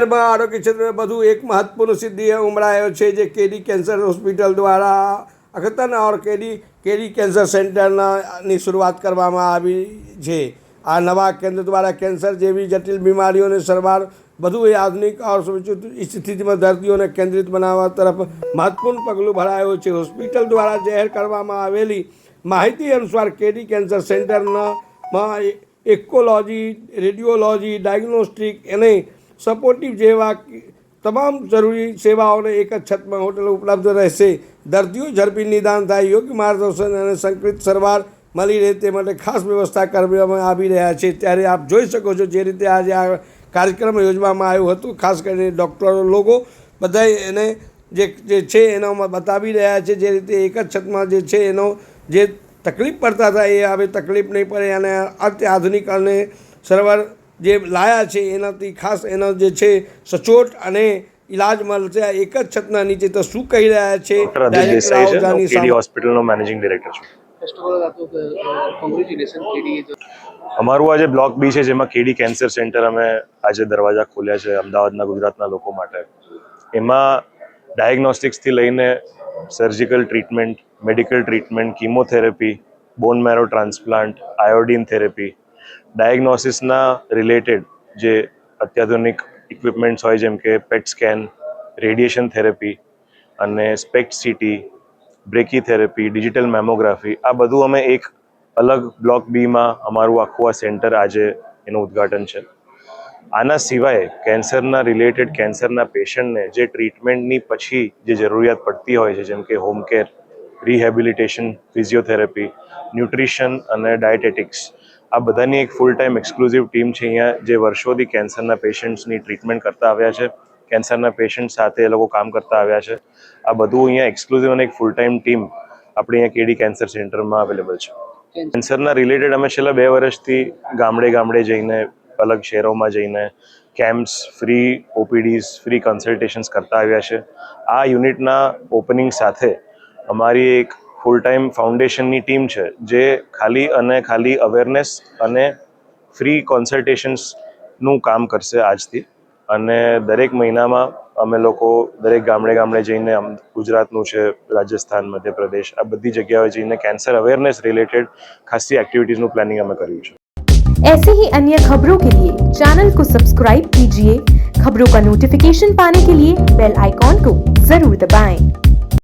શહેરમાં આરોગ્ય ક્ષેત્રે બધું એક મહત્વપૂર્ણ સિદ્ધિ ઉમરાયો છે જે કેડી કેન્સર હોસ્પિટલ દ્વારા અખતન ઓર કેડી કેન્સર સેન્ટરની શરૂઆત કરવામાં આવી છે। આ નવા કેન્દ્ર દ્વારા કેન્સર જેવી જટિલ બીમારીઓની સારવાર વધુ આધુનિક ઓર સ્થિતિમાં દર્દીઓને કેન્દ્રિત બનાવવા તરફ મહત્વપૂર્ણ પગલું ભરાયું છે। હોસ્પિટલ દ્વારા જાહેર કરવામાં આવેલી માહિતી અનુસાર કેડી કેન્સર સેન્ટરમાં એકોલોજી, રેડિયોલોજી, ડાયગ્નોસ્ટિક અને સપોર્ટિવ જેવા તમામ જરૂરી સેવાઓને એક જ છતમાં હોટલ ઉપલબ્ધ રહેશે। દર્દીઓ ઝડપી નિદાન થાય, યોગ્ય માર્ગદર્શન અને સંકલિત સારવાર મળી રહે તે માટે ખાસ વ્યવસ્થા કરવામાં આવી રહ્યા છે। ત્યારે આપ જોઈ શકો છો જે રીતે આજે આ કાર્યક્રમ યોજવામાં આવ્યો હતો, ખાસ કરીને ડૉક્ટરો લોકો બધા એને જે છે એનો બતાવી રહ્યા છે જે રીતે એક જ છતમાં જે છે એનો જે તકલીફ પડતા હતા એ હવે તકલીફ નહીં પડે અને અત્યાધુનિક અને સરળ જે લાયા છે એનાથી ખાસ એનો જે છે સચોટ અને ઇલાજ મળશે એક જ છતના નીચે। તો શું કહી રહ્યા છે કેડી હોસ્પિટલનો મેનેજિંગ ડિરેક્ટર છું। અમારું આજે બ્લોક બી છે જેમાં કેડી કેન્સર સેન્ટર અમે આજે દરવાજા ખોલ્યા છે અમદાવાદના ગુજરાતના લોકો માટે। એમાં ડાયગ્નોસ્ટિક્સથી લઈને surgical treatment, medical treatment, chemotherapy, bone marrow transplant, iodine therapy, ડાયગ્નોસિસના રિલેટેડ જે અત્યાધુનિક ઇક્વિપમેન્ટ્સ હોય જેમ કે પેટ સ્કેન, રેડિયેશન થેરેપી અને સ્પેક્ટ સીટી, બ્રેકી થેરેપી, ડિજિટલ મેમોગ્રાફી, આ બધું અમે એક અલગ બ્લોક બીમાં અમારું આખું આ સેન્ટર આજે એનું ઉદ્ઘાટન છે। આના સિવાય કેન્સરના રિલેટેડ કેન્સરના પેશન્ટને જે ટ્રીટમેન્ટની પછી જે જરૂરિયાત પડતી હોય છે જેમ કે home care, rehabilitation, physiotherapy, nutrition અને ડાયટેટિક્સ, આ બધાની એક ફૂલ ટાઈમ એક્સક્લુઝિવ ટીમ છે અહીંયા જે વર્ષોથી કેન્સરના પેશન્ટ્સની ટ્રીટમેન્ટ કરતા આવ્યા છે, કેન્સરના પેશન્ટ સાથે એ લોકો કામ કરતા આવ્યા છે। આ બધું અહીંયા એક્સક્લુઝિવ અને એક ફૂલ ટાઈમ ટીમ આપણે અહીંયા કેડી કેન્સર સેન્ટરમાં અવેલેબલ છે। કેન્સરના રિલેટેડ અમે છેલ્લા 2 વર્ષથી ગામડે જઈને અલગ શહેરોમાં જઈને કેમ્પ્સ, ફ્રી ઓપીડીઝ, ફ્રી કન્સલ્ટેશન્સ કરતા આવ્યા છે। આ યુનિટના ઓપનિંગ સાથે અમારી એક ફૂલ ટાઈમ ફાઉન્ડેશનની ટીમ છે જે ખાલી અવેરનેસ અને ફ્રી કન્સલ્ટેશન્સનું કામ કરશે આજથી। અને દરેક મહિનામાં અમે લોકો દરેક ગામડે જઈને ગુજરાતનું છે, રાજસ્થાન, મધ્યપ્રદેશ, આ બધી જગ્યાએ જઈને કેન્સર અવેરનેસ રિલેટેડ ખાસી एक्टिविटीज़ प्लानिंग हमें કર્યું છે। ऐसे ही अन्य खबरों के लिए चैनल को सब्सक्राइब कीजिए। खबरों का नोटिफिकेशन पाने के लिए बेल आइकॉन को जरूर दबाएं।